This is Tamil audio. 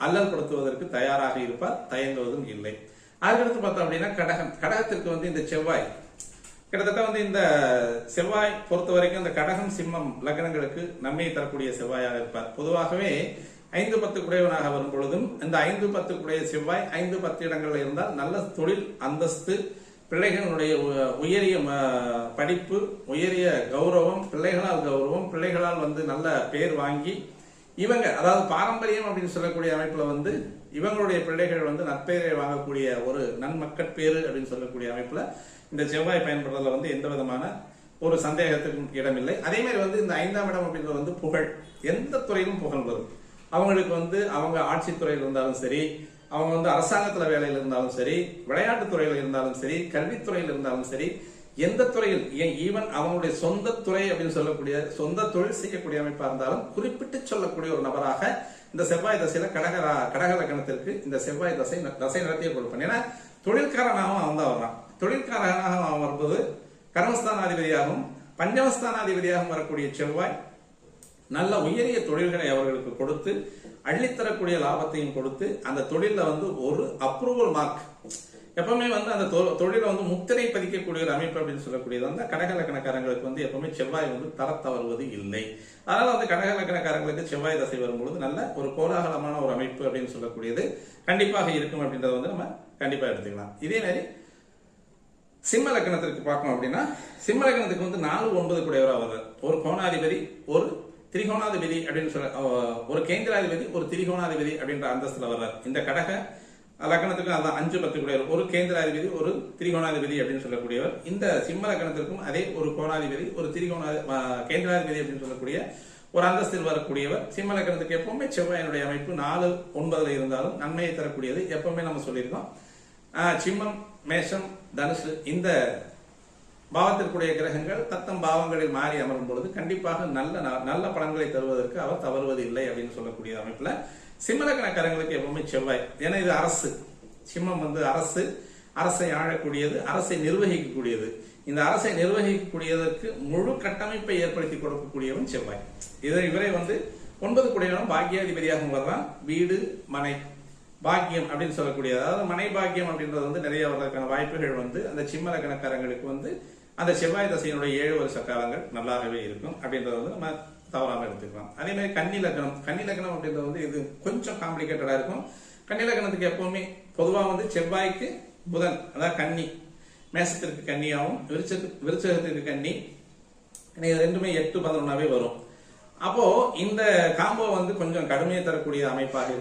அல்லல் படுத்துவதற்கு தயாராக இருப்பார், தயங்குவதும் இல்லை. அதுக்கடுத்து பார்த்தோம் அப்படின்னா கடகத்திற்கு வந்து இந்த செவ்வாய் கிட்டத்தட்ட இந்த செவ்வாய் பொறுத்த வரைக்கும் இந்த கடகம் சிம்மம் லக்னங்களுக்கு நன்மை தரக்கூடிய செவ்வாயாக இருப்பார். பொதுவாகவே 5-10 குடையவனாக வரும் பொழுதும் இந்த 5-10 குடைய செவ்வாய் 5-10 இடங்கள்ல இருந்தால் நல்ல தொழில் அந்தஸ்து, பிள்ளைகளுடைய உயரிய படிப்பு, உயரிய கௌரவம், பிள்ளைகளால் கௌரவம், பிள்ளைகளால் நல்ல பேர் வாங்கி இவங்க அதாவது பாரம்பரியம் அப்படின்னு சொல்லக்கூடிய அமைப்புல இவங்களுடைய பிள்ளைகள் நற்பெயரை வாங்கக்கூடிய ஒரு நன்மக்கட்பேறு அப்படின்னு சொல்லக்கூடிய அமைப்புல இந்த செவ்வாய் பயன்படுறதுல எந்த விதமான ஒரு சந்தேகத்துக்கும் இடமில்லை. அதே மாதிரி இந்த 5ஆம் இடம் அப்படின்றது புகழ், எந்த துறையிலும் புகழ் வரும். அவங்களுக்கு அவங்க ஆட்சித்துறையில் இருந்தாலும் சரி, அவங்க அரசாங்கத்துல வேலையில் இருந்தாலும் சரி, விளையாட்டு துறையில் இருந்தாலும் சரி, கல்வித்துறையில் இருந்தாலும் சரி, எந்த துறையில் ஈவன் அவங்களுடைய சொந்த துறை அப்படின்னு சொல்லக்கூடிய சொந்த தொழில் செய்யக்கூடிய அமைப்பா இருந்தாலும் குறிப்பிட்டு சொல்லக்கூடிய ஒரு நபராக இந்த செவ்வாய் தசையில கடக லக்னத்திற்கு இந்த செவ்வாய் தசை நடத்திய கொடுப்பேன். ஏன்னா தொழில்காரனாகவும் அவன் தான் வர்றான். தொழில்காரனாக அவன் வரும்போது கர்மஸ்தானாதிபதியாகவும் பஞ்சமஸ்தானாதிபதியாகவும் வரக்கூடிய செவ்வாய் நல்ல உயரிய தொழில்களை அவர்களுக்கு கொடுத்து அள்ளித்தரக்கூடிய லாபத்தையும் கொடுத்து அந்த தொழில ஒரு அப்ரூவல் மார்க் எப்பவுமே அந்த தொழில முத்திரை பதிக்கக்கூடிய ஒரு அமைப்பு அப்படின்னு சொல்லக்கூடியது கடக லக்னக்காரங்களுக்கு எப்பவுமே செவ்வாய் தர தவறுவது இல்லை. அதனால கடக லக்னக்காரங்களுக்கு செவ்வாய் தசை வரும்பொழுது நல்ல ஒரு கோலாகலமான ஒரு அமைப்பு அப்படின்னு சொல்லக்கூடியது கண்டிப்பாக இருக்கும் அப்படின்றத நம்ம கண்டிப்பா எடுத்துக்கலாம். இதே மாதிரி சிம்ம லக்னத்திற்கு பார்க்கணும் அப்படின்னா சிம்ம லக்னத்துக்கு 4-9 கூடையவரா வர்றார். ஒரு கோணாதிபதி, ஒரு திரிகோணாதிபதி அப்படின்னு சொல்ல, ஒரு கேந்திராதிபதி, ஒரு திரிகோணாதிபதி அப்படின்ற அந்தஸ்துல வர்றார். இந்த கடக லக்னத்துக்கும் அதான் 5-10 கூடையவர், ஒரு கேந்திராதிபதி, ஒரு திரிகோணாதிபதி அப்படின்னு சொல்லக்கூடியவர். இந்த சிம்ம லக்னத்திற்கும் அதே ஒரு கோணாதிபதி, ஒரு கேந்திராதிபதி அப்படின்னு சொல்லக்கூடிய ஒரு அந்தஸ்தில் வரக்கூடியவர். சிம்ம லக்னத்துக்கு எப்பவுமே செவ்வாயினுடைய அமைப்பு 4-9 இருந்தாலும் நன்மையை தரக்கூடியது. எப்பவுமே நம்ம சொல்லியிருக்கோம், சிம்மம், மேஷம், தனுசு இந்த பாவத்திற்குரிய கிரகங்கள் தத்தம் பாவங்களில் மாறி அமரும் பொழுது கண்டிப்பாக நல்ல பலன்களை தருவதற்கு அவர் தவறுவது இல்லை அப்படின்னு சொல்லக்கூடிய அமைப்புல சிம்ம லக்னக்காரங்களுக்கு எப்பவுமே செவ்வாய். ஏன்னா இது அரசு, சிம்மம் அரசை ஆளக்கூடியது, அரசை நிர்வகிக்கக்கூடியது. இந்த அரசை நிர்வகிக்கக்கூடியதற்கு முழு கட்டமைப்பை ஏற்படுத்தி கொடுக்கக்கூடியவன் செவ்வாய். இவரை 9 கூடையவனும் பாக்கியாதிபதியாகவும் வர்றான். வீடு, மனை, பாக்கியம் அப்படின்னு சொல்லக்கூடிய, அதாவது மனை பாக்கியம் அப்படின்றது நிறைய வர்றதுக்கான வாய்ப்புகள் அந்த சிம்ம லக்னக்காரங்களுக்கு அந்த செவ்வாய் தசையினுடைய 7 வருஷ காலங்கள் நல்லாகவே இருக்கும் அப்படின்றத நம்ம தவறாம எடுத்துக்கலாம். அதே மாதிரி கன்னி லக்னம் அப்படின்றது இது கொஞ்சம் காம்ப்ளிகேட்டடா இருக்கும். கன்னி லக்னத்துக்கு எப்பவுமே பொதுவா செவ்வாய்க்கு புதன், அதாவது கன்னி, மேசத்திற்கு கன்னியாவும் விருச்சகத்திற்கு கன்னி, ரெண்டுமே 8-11 வரும். அப்போ இந்த காம்போ கொஞ்சம் கடுமையை தரக்கூடிய அமைப்பாக இருக்கும்.